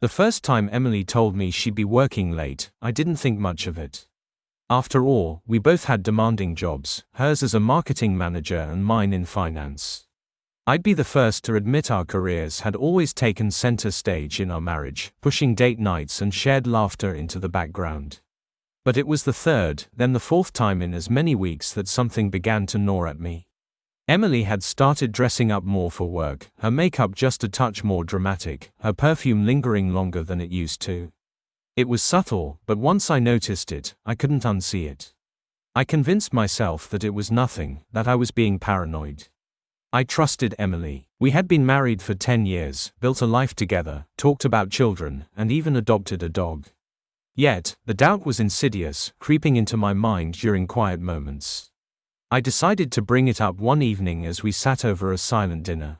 The first time Emily told me she'd be working late, I didn't think much of it. After all, we both had demanding jobs, hers as a marketing manager and mine in finance. I'd be the first to admit our careers had always taken center stage in our marriage, pushing date nights and shared laughter into the background. But it was the third, then the fourth time in as many weeks that something began to gnaw at me. Emily had started dressing up more for work, her makeup just a touch more dramatic, her perfume lingering longer than it used to. It was subtle, but once I noticed it, I couldn't unsee it. I convinced myself that it was nothing, that I was being paranoid. I trusted Emily. We had been married for 10 years, built a life together, talked about children, and even adopted a dog. Yet, the doubt was insidious, creeping into my mind during quiet moments. I decided to bring it up one evening as we sat over a silent dinner.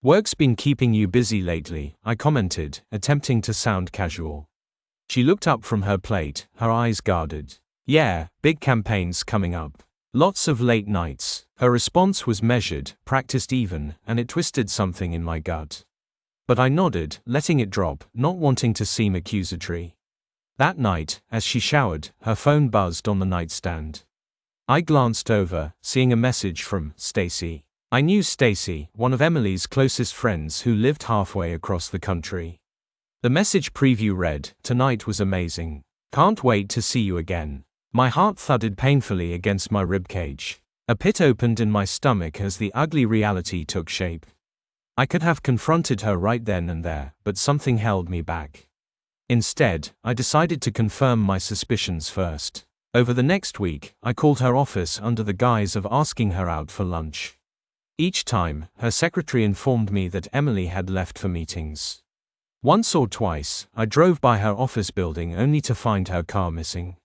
"Work's been keeping you busy lately," I commented, attempting to sound casual. She looked up from her plate, her eyes guarded. "Yeah, big campaigns coming up. Lots of late nights." Her response was measured, practiced even, and it twisted something in my gut. But I nodded, letting it drop, not wanting to seem accusatory. That night, as she showered, her phone buzzed on the nightstand. I glanced over, seeing a message from Stacy. I knew Stacy, one of Emily's closest friends who lived halfway across the country. The message preview read, "Tonight was amazing. Can't wait to see you again." My heart thudded painfully against my ribcage. A pit opened in my stomach as the ugly reality took shape. I could have confronted her right then and there, but something held me back. Instead, I decided to confirm my suspicions first. Over the next week, I called her office under the guise of asking her out for lunch. Each time, her secretary informed me that Emily had left for meetings. Once or twice, I drove by her office building only to find her car missing.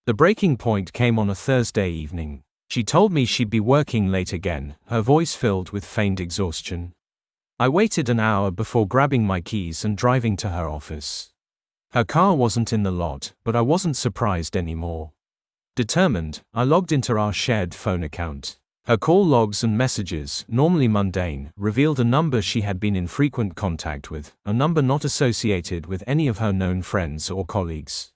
The breaking point came on a Thursday evening. She told me she'd be working late again, her voice filled with feigned exhaustion. I waited an hour before grabbing my keys and driving to her office. Her car wasn't in the lot, but I wasn't surprised anymore. Determined, I logged into our shared phone account. Her call logs and messages, normally mundane, revealed a number she had been in frequent contact with, a number not associated with any of her known friends or colleagues.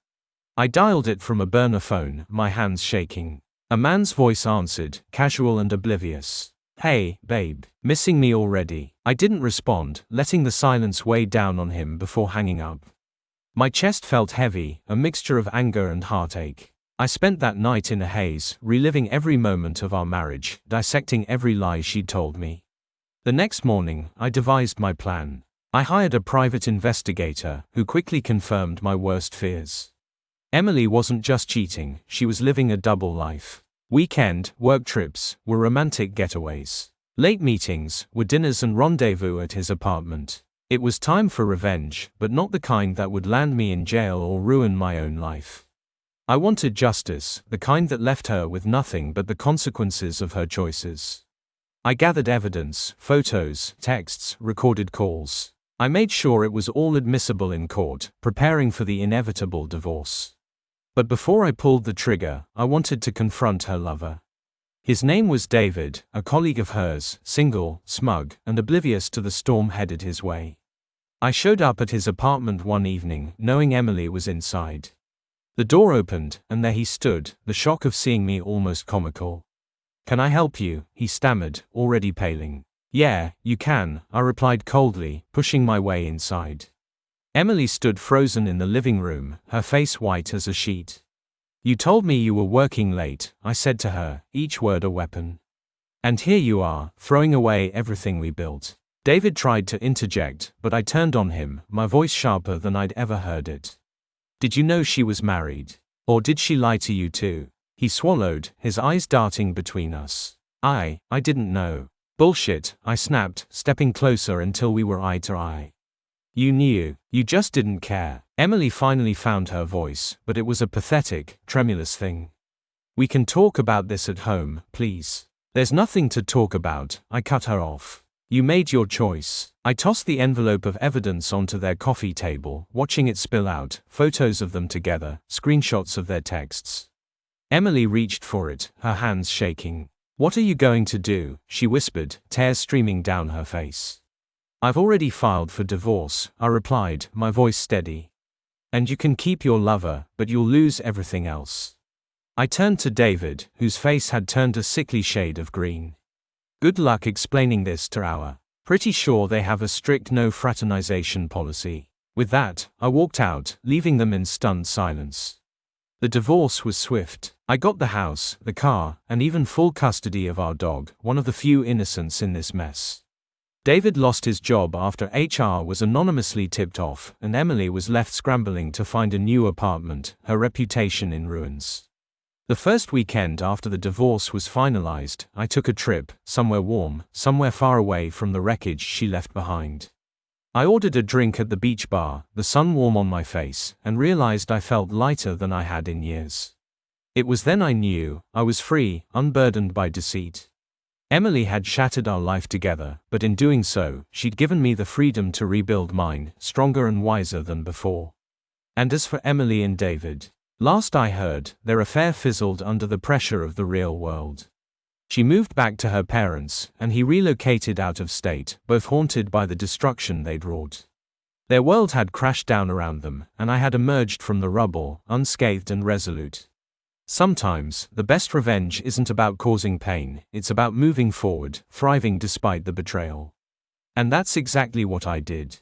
I dialed it from a burner phone, my hands shaking. A man's voice answered, casual and oblivious. "Hey, babe, missing me already?" I didn't respond, letting the silence weigh down on him before hanging up. My chest felt heavy, a mixture of anger and heartache. I spent that night in a haze, reliving every moment of our marriage, dissecting every lie she'd told me. The next morning, I devised my plan. I hired a private investigator, who quickly confirmed my worst fears. Emily wasn't just cheating, she was living a double life. Weekend, work trips, were romantic getaways. Late meetings, were dinners and rendezvous at his apartment. It was time for revenge, but not the kind that would land me in jail or ruin my own life. I wanted justice, the kind that left her with nothing but the consequences of her choices. I gathered evidence, photos, texts, recorded calls. I made sure it was all admissible in court, preparing for the inevitable divorce. But before I pulled the trigger, I wanted to confront her lover. His name was David, a colleague of hers, single, smug, and oblivious to the storm headed his way. I showed up at his apartment one evening, knowing Emily was inside. The door opened, and there he stood, the shock of seeing me almost comical. "Can I help you?" he stammered, already paling. "Yeah, you can," I replied coldly, pushing my way inside. Emily stood frozen in the living room, her face white as a sheet. "You told me you were working late," I said to her, each word a weapon. "And here you are, throwing away everything we built." David tried to interject, but I turned on him, my voice sharper than I'd ever heard it. "Did you know she was married? Or did she lie to you too?" He swallowed, his eyes darting between us. I didn't know." "Bullshit," I snapped, stepping closer until we were eye to eye. "You knew. You just didn't care." Emily finally found her voice, but it was a pathetic, tremulous thing. "We can talk about this at home, please." "There's nothing to talk about," I cut her off. "You made your choice." I tossed the envelope of evidence onto their coffee table, watching it spill out, photos of them together, screenshots of their texts. Emily reached for it, her hands shaking. "What are you going to do?" she whispered, tears streaming down her face. I've already filed for divorce, I replied, my voice steady. And you can keep your lover, but you'll lose everything else. I turned to David, whose face had turned a sickly shade of green. Good luck explaining this to our. Pretty sure they have a strict no fraternization policy. With that, I walked out, leaving them in stunned silence. The divorce was swift. I got the house, the car, and even full custody of our dog, one of the few innocents in this mess. David lost his job after HR was anonymously tipped off, and Emily was left scrambling to find a new apartment, her reputation in ruins. The first weekend after the divorce was finalized, I took a trip, somewhere warm, somewhere far away from the wreckage she left behind. I ordered a drink at the beach bar, the sun warm on my face, and realized I felt lighter than I had in years. It was then I knew, I was free, unburdened by deceit. Emily had shattered our life together, but in doing so, she'd given me the freedom to rebuild mine, stronger and wiser than before. And as for Emily and David, last I heard, their affair fizzled under the pressure of the real world. She moved back to her parents, and he relocated out of state, both haunted by the destruction they'd wrought. Their world had crashed down around them, and I had emerged from the rubble, unscathed and resolute. Sometimes, the best revenge isn't about causing pain, it's about moving forward, thriving despite the betrayal. And that's exactly what I did.